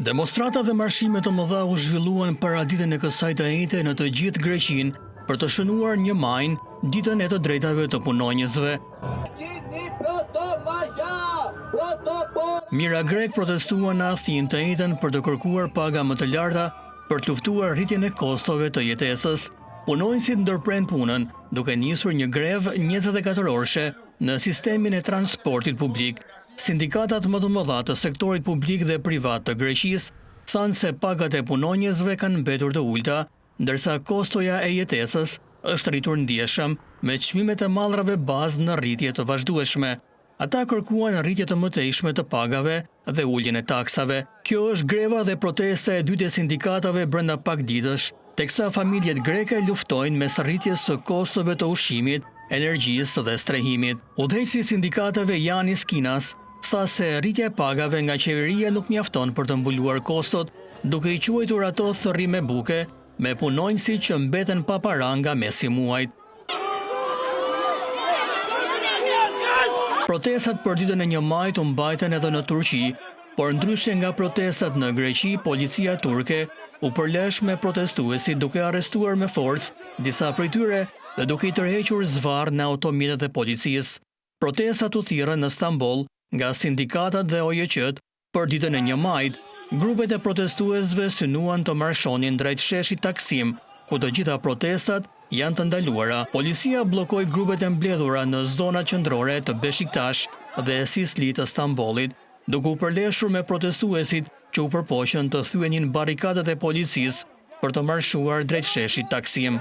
Demonstrata dhe marshime të mëdha u zhvilluan para ditën e kësaj të njëjtë në të gjithë Greqinë për të shënuar një majnë, ditën e të drejtave të punonjësve. Mira grek protestuan në Athinë të njëjtën për të kërkuar paga më të larta për të luftuar rritjen e kostove të jetesës. Punonjësit ndërpren punën, duke nisur një grevë 24 orëshe në sistemin e transportit publik. Sindikatat më të mëdha të sektorit publik dhe privat të Greqisë thanë se pagat e punonjësve kanë mbetur të ulta, ndërsa kostoja e jetesës është rritur ndjeshëm me çmimet e mallrave bazë në rritje të vazhdueshme. Ata kërkuan rritje të mëtejshme të pagave dhe uljen e taksave. Kjo është greva dhe protesta e dytë e sindikatave brenda pak ditësh, teksa familjet greke luftojnë mes rritjes së kostove të ushqimit, energjisë dhe strehimit. Udhëheqësi i sindikatave Yanis Kinas tha se rritja e pagave nga qeveria nuk mjafton për të mbuluar kostot, duke i quajtur ato thërrime buke me punonjësi që mbeten pa para nga mesi muajit. Protestat për ditën e 1 majit u mbajtën edhe në Turqi, por ndryshe nga protestat në Greqi, policia turke u përlesh me protestuesit duke arrestuar me forcë disa prej tyre dhe duke i tërhequr zvarr në automjetet e policisë. Protestat u thirrën në Stamboll nga sindikatat dhe OJQ-t për ditën e 1 majit. Grupet e protestuesve synuan të marshonin drejt sheshit Taksim, ku të gjitha protestat janë të ndaluara. Policia bllokoi grupet e mbledhura në zonat qendrore të Beshiktash dhe Sisli të Stambollit, duke u përleshur me protestuesit që u përpoqën të thyenin barrikadat e policisë për të marshuar drejt sheshit Taksim.